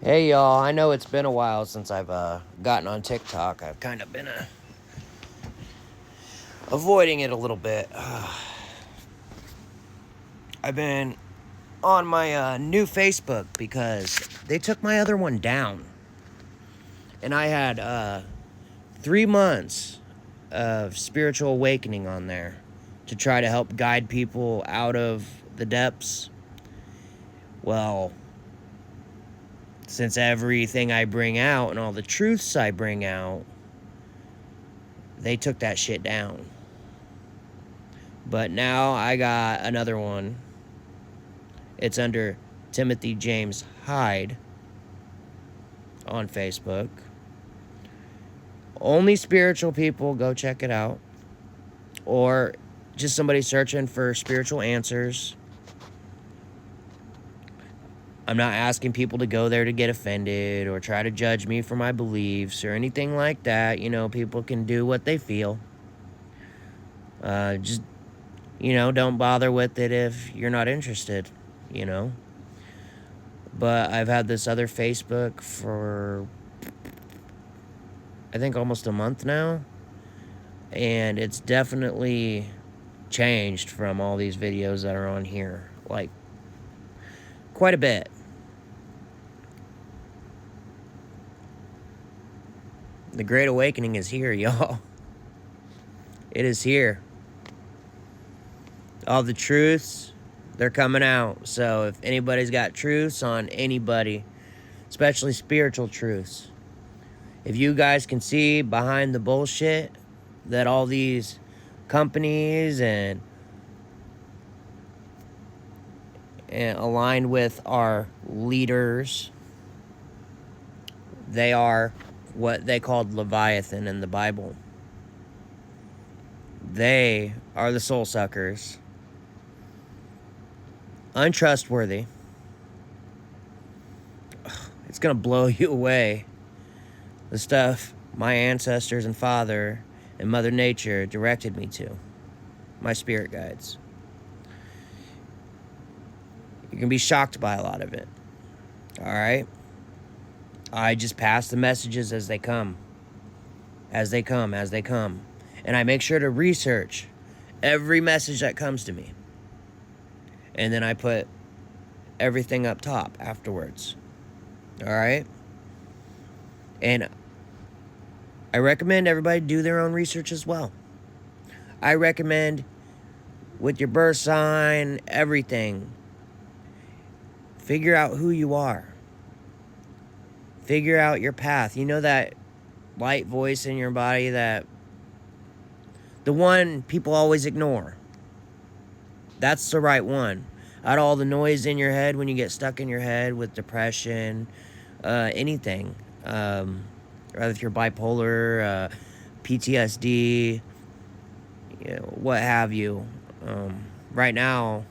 Hey y'all, I know it's been a while since I've gotten on TikTok. I've kind of been avoiding it a little bit. I've been on my new Facebook because they took my other one down. And I had 3 months of spiritual awakening on there to try to help guide people out of the depths. Well, since everything I bring out and all the truths I bring out, they took that shit down. But now I got another one. It's under Timothy James Hyde on Facebook. Only spiritual people go check it out. Or just somebody searching for spiritual answers. I'm not asking people to go there to get offended or try to judge me for my beliefs or anything like that. You know, people can do what they feel. Just, don't bother with it if you're not interested, But I've had this other Facebook for, I think, almost a month now. And it's definitely changed from all these videos that are on here. Like, quite a bit. The Great Awakening is here, y'all. It is here. All the truths, they're coming out. So if anybody's got truths on anybody, especially spiritual truths, if you guys can see behind the bullshit that all these companies and aligned with our leaders, they are what they called Leviathan in the Bible. They are the soul suckers. Untrustworthy. It's going to blow you away. The stuff my ancestors and father and Mother Nature directed me to. My spirit guides. You can be shocked by a lot of it. Alright? I just pass the messages as they come. As they come. And I make sure to research every message that comes to me. And then I put everything up top afterwards. Alright? And I recommend everybody do their own research as well. I recommend with your birth sign, everything. Figure out who you are. Figure out your path. You know that light voice in your body, that the one people always ignore. That's the right one. Out of all the noise in your head when you get stuck in your head with depression, anything. Rather if you're bipolar, PTSD, what have you. Right now,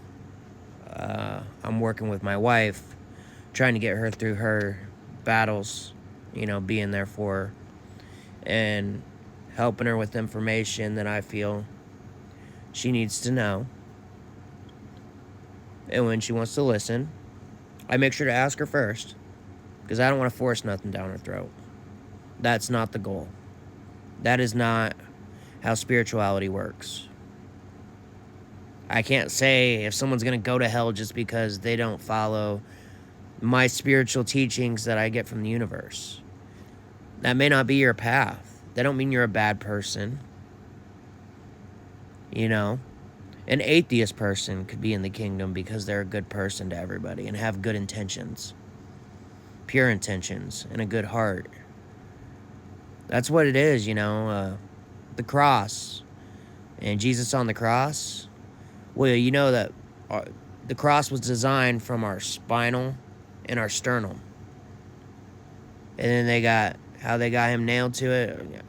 I'm working with my wife, trying to get her through her battles, being there for her, and helping her with information that I feel she needs to know. And when she wants to listen, I make sure to ask her first, because I don't want to force nothing down her throat. That's not the goal. That is not how spirituality works. I can't say if someone's going to go to hell just because they don't follow my spiritual teachings that I get from the universe. That may not be your path. That don't mean you're a bad person. An atheist person could be in the kingdom because they're a good person to everybody and have good intentions. Pure intentions and a good heart. That's what it is, the cross. And Jesus on the cross. Well, you know that the cross was designed from our spinal and our sternum. And then they got him nailed to it.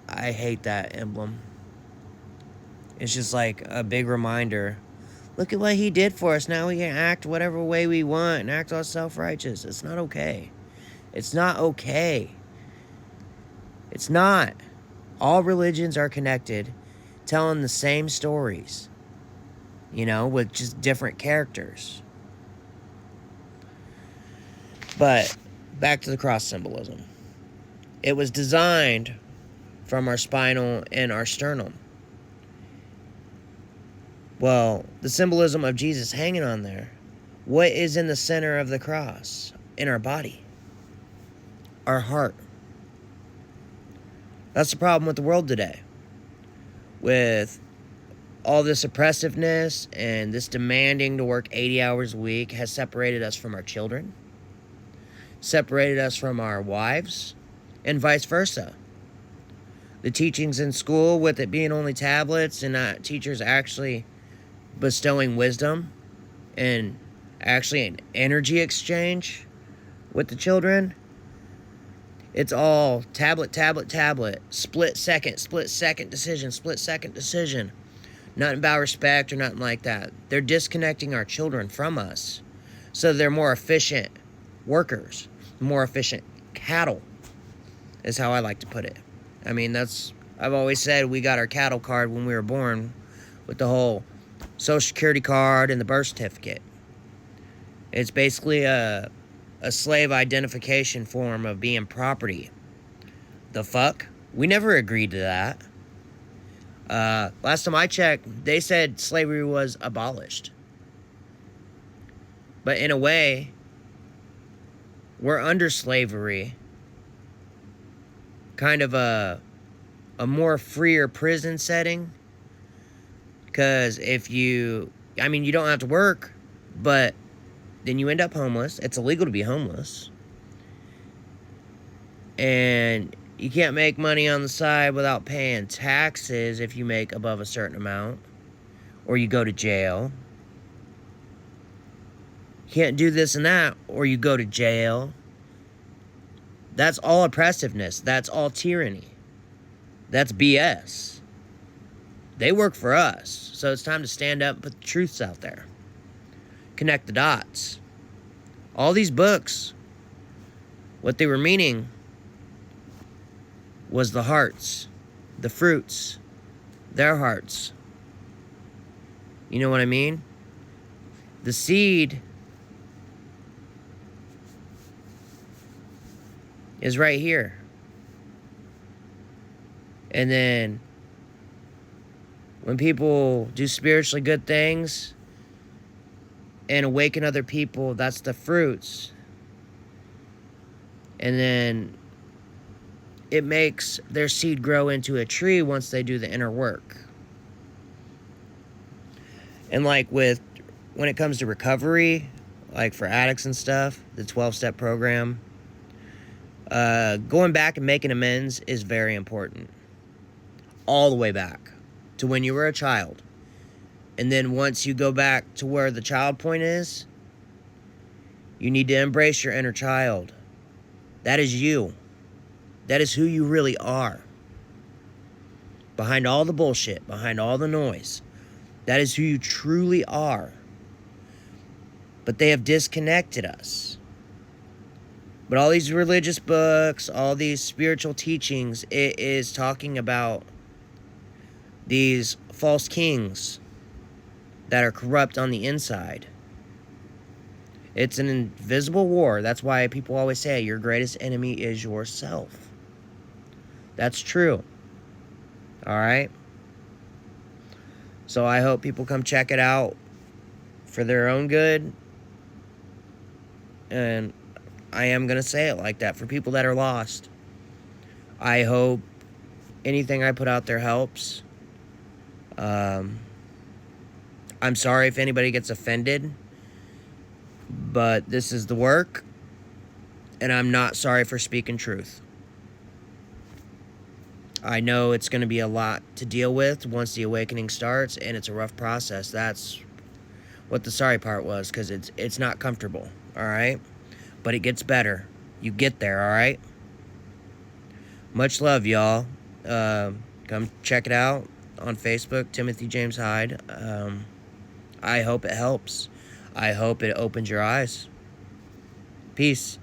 I hate that emblem. It's just like a big reminder. Look at what he did for us. Now we can act whatever way we want and act all self-righteous. It's not okay. It's not okay. It's not. All religions are connected, telling the same stories, with just different characters. But Back to the cross symbolism. It was designed from our spinal and our sternum. Well, the symbolism of Jesus hanging on there, what is in the center of the cross? In our body. Our heart. That's the problem with the world today. With all this oppressiveness and this demanding to work 80 hours a week has separated us from our children, separated us from our wives, and vice versa. The teachings in school, with it being only tablets and not teachers actually bestowing wisdom and actually an energy exchange with the children, it's all tablet, split second decision. Nothing about respect or nothing like that. They're disconnecting our children from us so they're more efficient workers, more efficient cattle, is how I like to put it. I mean, I've always said we got our cattle card when we were born with the whole Social Security card and the birth certificate. It's basically a slave identification form of being property. The fuck? We never agreed to that. Last time I checked, they said slavery was abolished. But in a way, we're under slavery. Kind of a more freer prison setting. Because you don't have to work, but then you end up homeless. It's illegal to be homeless. And you can't make money on the side without paying taxes if you make above a certain amount. Or you go to jail. You can't do this and that, or you go to jail. That's all oppressiveness. That's all tyranny. That's BS. They work for us. So it's time to stand up and put the truths out there. Connect the dots. All these books, what they were meaning was the hearts, the fruits, their hearts. You know what I mean? The seed is right here. And then when people do spiritually good things and awaken other people, that's the fruits. And then it makes their seed grow into a tree once they do the inner work. And like when it comes to recovery, like for addicts and stuff, the 12-step program, going back and making amends is very important. All the way back to when you were a child. And then once you go back to where the child point is, you need to embrace your inner child. That is you. That is who you really are. Behind all the bullshit, behind all the noise, that is who you truly are. But they have disconnected us. But all these religious books, all these spiritual teachings, it is talking about these false kings that are corrupt on the inside. It's an invisible war. That's why people always say your greatest enemy is yourself. That's true. Alright? So I hope people come check it out for their own good. And I am going to say it like that for people that are lost. I hope anything I put out there helps. I'm sorry if anybody gets offended, but this is the work, and I'm not sorry for speaking truth. I know it's going to be a lot to deal with once the awakening starts, and it's a rough process. That's what the sorry part was, because it's not comfortable, all right? But it gets better. You get there, all right? Much love, y'all. Come check it out on Facebook, Timothy James Hyde. I hope it helps. I hope it opens your eyes. Peace.